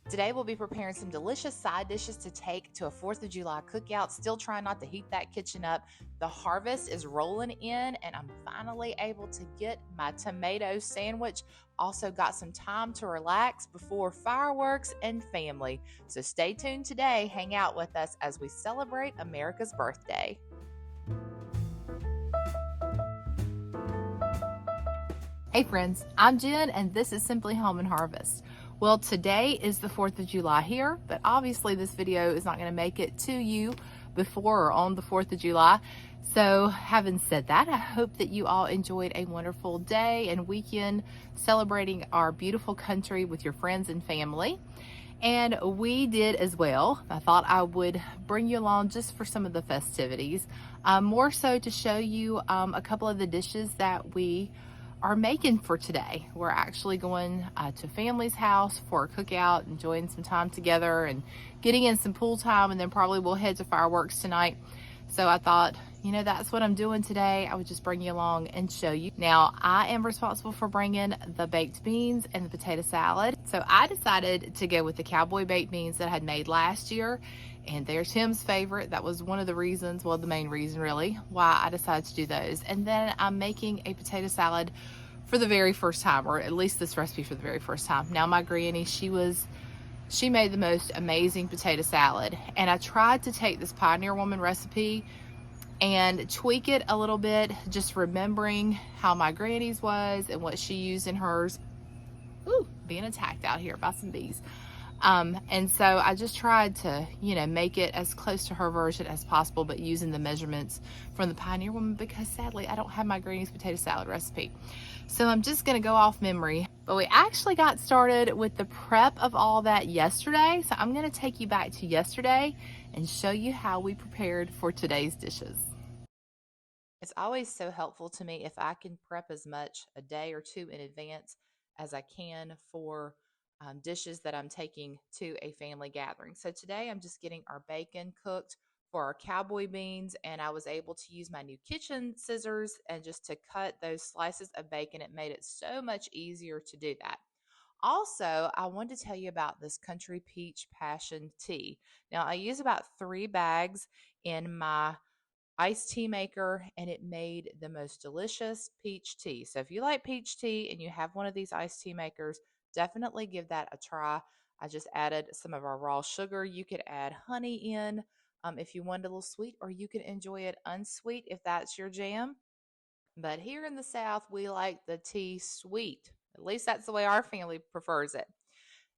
Today we'll be preparing some delicious side dishes to take to a 4th of July cookout. Still trying not to heat that kitchen up. The harvest is rolling in and I'm finally able to get my tomato sandwich. Also got some time to relax before fireworks and family. So stay tuned today. Hang out with us as we celebrate America's birthday. Hey friends, I'm Jen and this is Simply Home and Harvest. Well, today is the 4th of July here, but obviously this video is not going to make it to you before or on the 4th of July. So having said that, I hope that you all enjoyed a wonderful day and weekend celebrating our beautiful country with your friends and family. And we did as well. I thought I would bring you along just for some of the festivities, more so to show you a couple of the dishes that we are making for today. We're actually going to family's house for a cookout, enjoying some time together and getting in some pool time, and then probably we'll head to fireworks tonight. So I thought, you know, that's what I'm doing today. I would just bring you along and show you. Now, I am responsible for bringing the baked beans and the potato salad. So I decided to go with the Cowboy baked beans that I had made last year. And they're Tim's favorite. That was one of the reasons, well, the main reason really, why I decided to do those. And then I'm making a potato salad for the very first time, or at least this recipe for the very first time. Now my granny, she made the most amazing potato salad. And I tried to take this Pioneer Woman recipe and tweak it a little bit, just remembering how my granny's was and what she used in hers. Ooh, being attacked out here by some bees. And so I just tried to, you know, make it as close to her version as possible, but using the measurements from the Pioneer Woman, because sadly I don't have my granny's potato salad recipe. So I'm just gonna go off memory. But we actually got started with the prep of all that yesterday. So I'm gonna take you back to yesterday and show you how we prepared for today's dishes. It's always so helpful to me if I can prep as much a day or two in advance as I can for dishes that I'm taking to a family gathering. So today I'm just getting our bacon cooked for our cowboy beans, and I was able to use my new kitchen scissors and just to cut those slices of bacon. It made it so much easier to do that. Also, I wanted to tell you about this country peach passion tea. Now, I use about 3 bags in my iced tea maker, and it made the most delicious peach tea. So if you like peach tea and you have one of these iced tea makers, definitely give that a try. I just added some of our raw sugar. You could add honey in if you want it a little sweet, or you can enjoy it unsweet if that's your jam. But here in the South, we like the tea sweet. At least that's the way our family prefers it.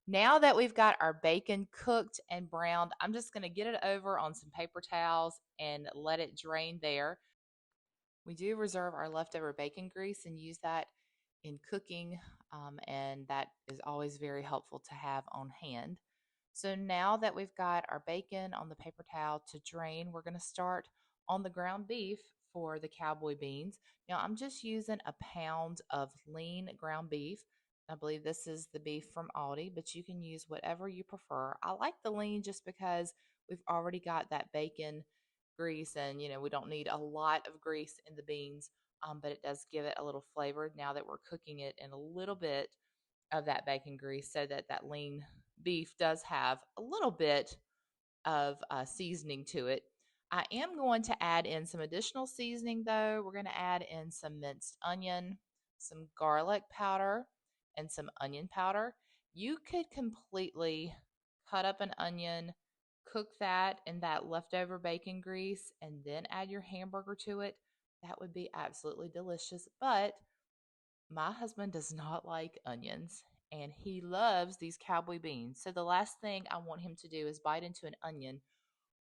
Now that we've got our bacon cooked and browned, I'm just going to get it over on some paper towels and let it drain there. We do reserve our leftover bacon grease and use that in cooking, and that is always very helpful to have on hand. So now that we've got our bacon on the paper towel to drain, we're going to start on the ground beef for the cowboy beans. Now I'm just using a pound of lean ground beef. I believe this is the beef from Aldi, but you can use whatever you prefer. I like the lean just because we've already got that bacon grease, and you know, we don't need a lot of grease in the beans, but it does give it a little flavor now that we're cooking it in a little bit of that bacon grease, so that that lean beef does have a little bit of seasoning to it. I am going to add in some additional seasoning though. We're going to add in some minced onion, some garlic powder, and some onion powder. You could completely cut up an onion, cook that in that leftover bacon grease, and then add your hamburger to it. That would be absolutely delicious. But my husband does not like onions, and he loves these cowboy beans. So the last thing I want him to do is bite into an onion,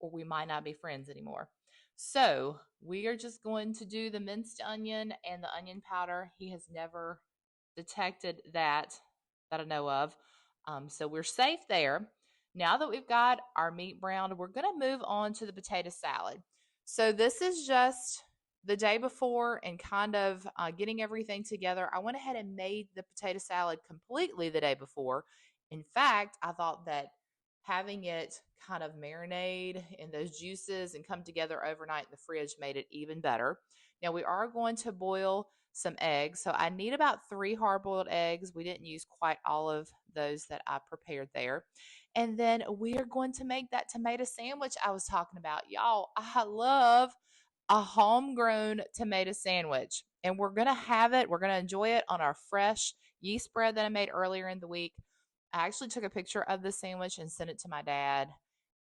or we might not be friends anymore. So we are just going to do the minced onion and the onion powder. He has never detected that I know of. So we're safe there. Now that we've got our meat browned, we're going to move on to the potato salad. So this is just the day before and kind of getting everything together. I went ahead and made the potato salad completely the day before. In fact, I thought that having it kind of marinate in those juices and come together overnight in the fridge made it even better. Now we are going to boil some eggs. So I need about 3 hard-boiled eggs. We didn't use quite all of those that I prepared there. And then we are going to make that tomato sandwich I was talking about. Y'all, I love a homegrown tomato sandwich. And we're going to have it, we're going to enjoy it on our fresh yeast bread that I made earlier in the week. I actually took a picture of the sandwich and sent it to my dad.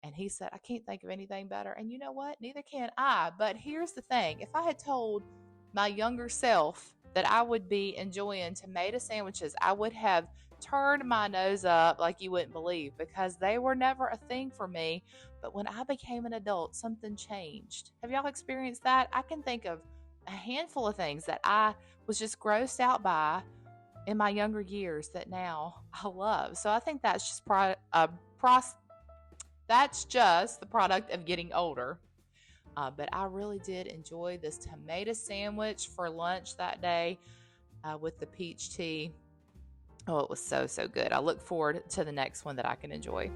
And he said, I can't think of anything better. And you know what? Neither can I. But here's the thing, if I had told my younger self that I would be enjoying tomato sandwiches, I would have turned my nose up like you wouldn't believe, because they were never a thing for me. But when I became an adult, something changed. Have y'all experienced that? I can think of a handful of things that I was just grossed out by in my younger years that now I love. So I think that's just that's just the product of getting older. But I really did enjoy this tomato sandwich for lunch that day with the peach tea. Oh, it was so, so good. I look forward to the next one that I can enjoy.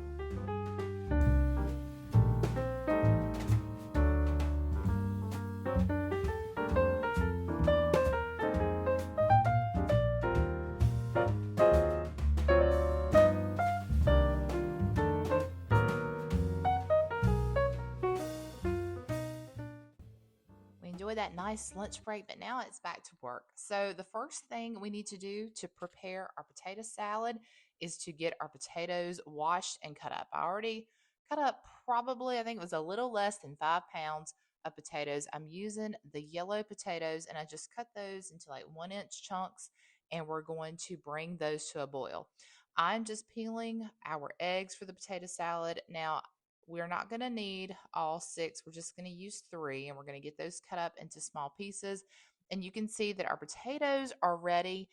We enjoy that nice lunch break, but now it's back to work. So the first thing we need to do to prepare our potato salad is to get our potatoes washed and cut up. I already cut up probably, I think it was a little less than 5 pounds of potatoes. I'm using the yellow potatoes, and I just cut those into like 1-inch chunks, and we're going to bring those to a boil. I'm just peeling our eggs for the potato salad. Now, we're not going to need all 6. We're just going to use 3, and we're going to get those cut up into small pieces. And you can see that our potatoes are ready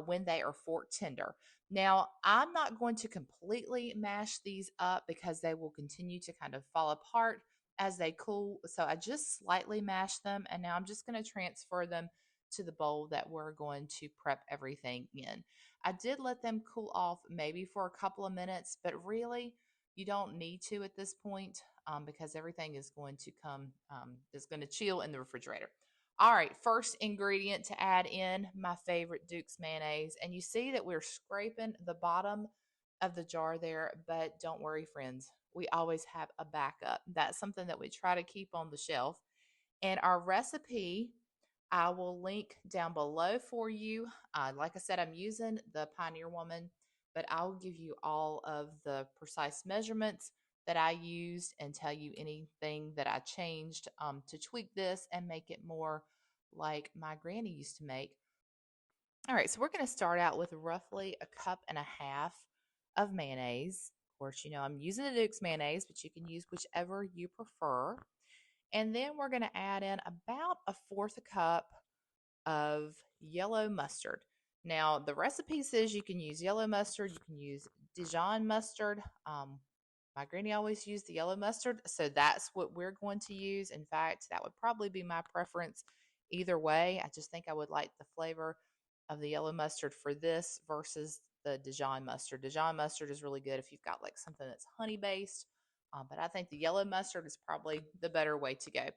when they are fork tender. Now, I'm not going to completely mash these up because they will continue to kind of fall apart as they cool. So I just slightly mash them, and now I'm just going to transfer them to the bowl that we're going to prep everything in. I did let them cool off maybe for a couple of minutes, but really, you don't need to at this point because everything is going to is going to chill in the refrigerator. All right, first ingredient to add in, my favorite Duke's mayonnaise. And you see that we're scraping the bottom of the jar there, but don't worry, friends. We always have a backup. That's something that we try to keep on the shelf. And our recipe, I will link down below for you. Like I said, I'm using the Pioneer Woman, but I'll give you all of the precise measurements that I used and tell you anything that I changed to tweak this and make it more like my granny used to make. All right, so we're going to start out with roughly 1.5 cups of mayonnaise. Of course, you know I'm using the Duke's mayonnaise, but you can use whichever you prefer. And then we're going to add in about 1/4 cup of yellow mustard. Now, the recipe says you can use yellow mustard, you can use Dijon mustard. My granny always used the yellow mustard, so that's what we're going to use. In fact, that would probably be my preference either way. I just think I would like the flavor of the yellow mustard for this versus the Dijon mustard. Dijon mustard is really good if you've got like something that's honey based, but I think the yellow mustard is probably the better way to go.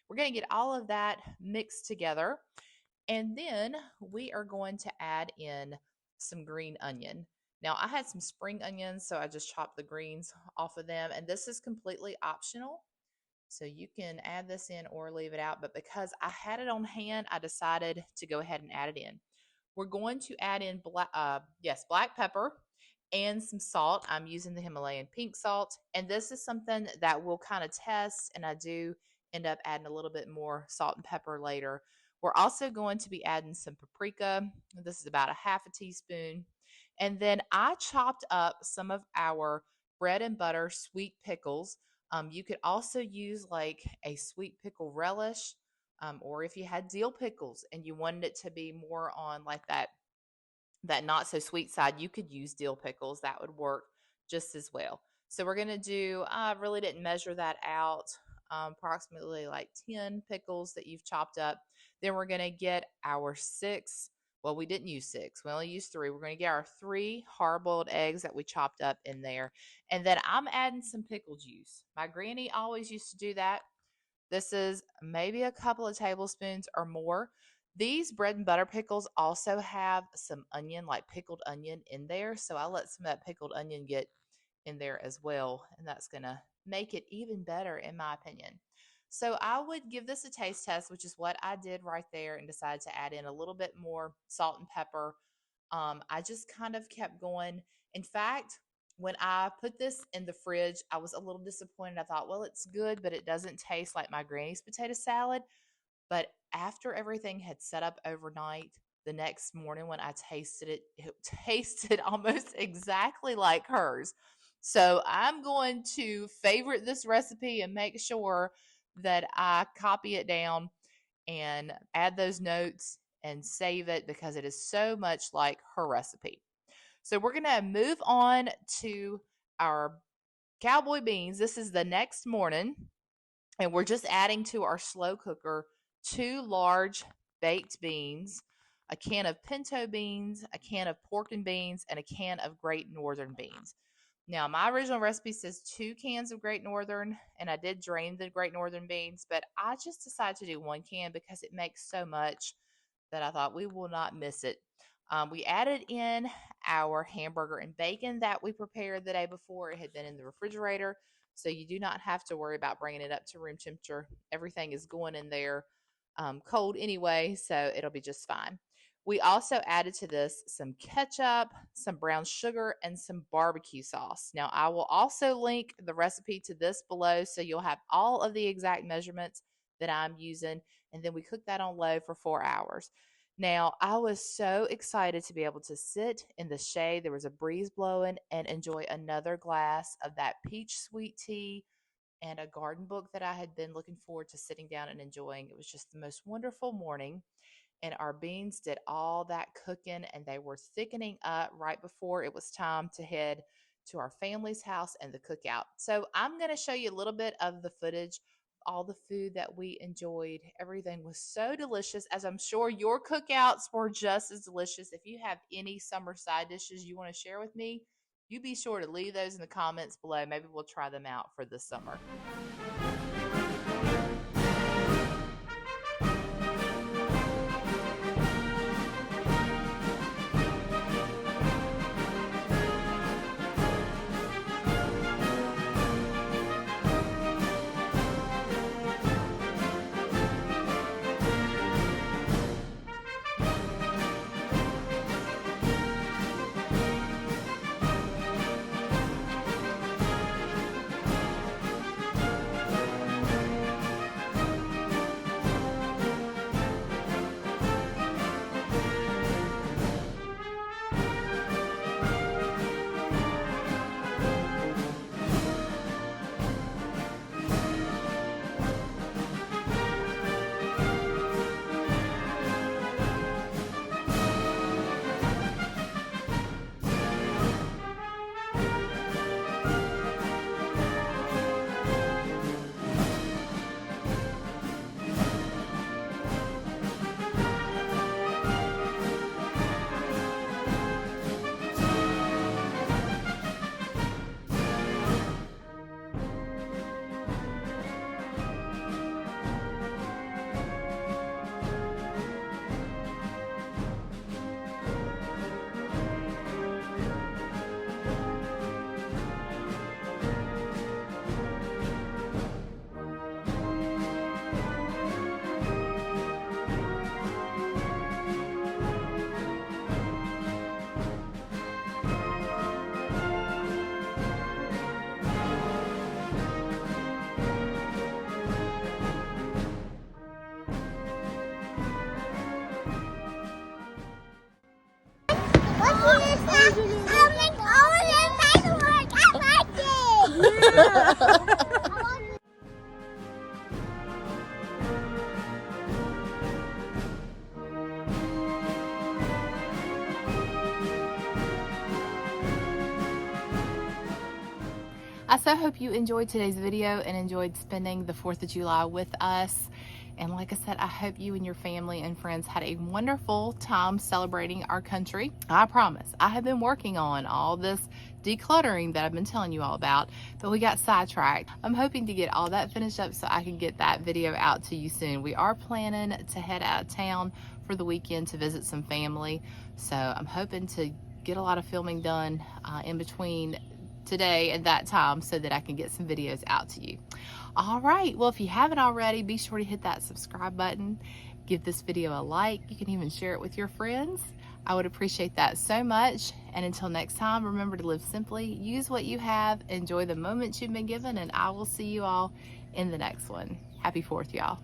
We're going to get all of that mixed together, and then we are going to add in some green onion. Now, I had some spring onions, so I just chopped the greens off of them, and this is completely optional. So you can add this in or leave it out, but because I had it on hand, I decided to go ahead and add it in. We're going to add in black pepper and some salt. I'm using the Himalayan pink salt, and this is something that we'll kind of test, and I do end up adding a little bit more salt and pepper later. We're also going to be adding some paprika. This is about 1/2 teaspoon. And then I chopped up some of our bread and butter sweet pickles. You could also use like a sweet pickle relish, or if you had dill pickles and you wanted it to be more on like that not so sweet side, you could use dill pickles. That would work just as well. So we're going to do, I really didn't measure that out, approximately like 10 pickles that you've chopped up. Then we're going to get our 6, well, we didn't use 6, we only used 3. We're going to get our 3 hard-boiled eggs that we chopped up in there. And then I'm adding some pickle juice. My granny always used to do that. This is maybe a couple of tablespoons or more. These bread and butter pickles also have some onion, like pickled onion in there. So I let some of that pickled onion get in there as well. And that's going to make it even better in my opinion. So I would give this a taste test, which is what I did right there, and decided to add in a little bit more salt and pepper. I just kind of kept going. In fact, when I put this in the fridge, I was a little disappointed. I thought, well, it's good, but it doesn't taste like my granny's potato salad. But after everything had set up overnight, the next morning when I tasted it, it tasted almost exactly like hers. So I'm going to favorite this recipe and make sure that I copy it down and add those notes and save it because it is so much like her recipe. So we're going to move on to our cowboy beans. This is the next morning, and we're just adding to our slow cooker 2 large baked beans, a can of pinto beans, a can of pork and beans, and a can of Great Northern beans. Now, my original recipe says 2 cans of Great Northern, and I did drain the Great Northern beans, but I just decided to do 1 can because it makes so much that I thought we will not miss it. We added in our hamburger and bacon that we prepared the day before. It had been in the refrigerator, so you do not have to worry about bringing it up to room temperature. Everything is going in there cold anyway, so it'll be just fine. We also added to this some ketchup, some brown sugar, and some barbecue sauce. Now, I will also link the recipe to this below, so you'll have all of the exact measurements that I'm using, and then we cook that on low for 4 hours. Now, I was so excited to be able to sit in the shade. There was a breeze blowing and enjoy another glass of that peach sweet tea and a garden book that I had been looking forward to sitting down and enjoying. It was just the most wonderful morning. And our beans did all that cooking, and they were thickening up right before it was time to head to our family's house and the cookout. So I'm going to show you a little bit of the footage, all the food that we enjoyed. Everything was so delicious, as I'm sure your cookouts were just as delicious. If you have any summer side dishes you want to share with me, you be sure to leave those in the comments below. Maybe we'll try them out for this summer. I so hope you enjoyed today's video and enjoyed spending the 4th of July with us. And like I said, I hope you and your family and friends had a wonderful time celebrating our country. I promise, I have been working on all this decluttering that I've been telling you all about, but we got sidetracked. I'm hoping to get all that finished up so I can get that video out to you soon. We are planning to head out of town for the weekend to visit some family, so I'm hoping to get a lot of filming done in between today and that time so that I can get some videos out to you. All right, well, if you haven't already, be sure to hit that subscribe button, give this video a like. You can even share it with your friends. I would appreciate that so much. And until next time, remember to live simply, use what you have, enjoy the moments you've been given, and I will see you all in the next one. Happy 4th, y'all.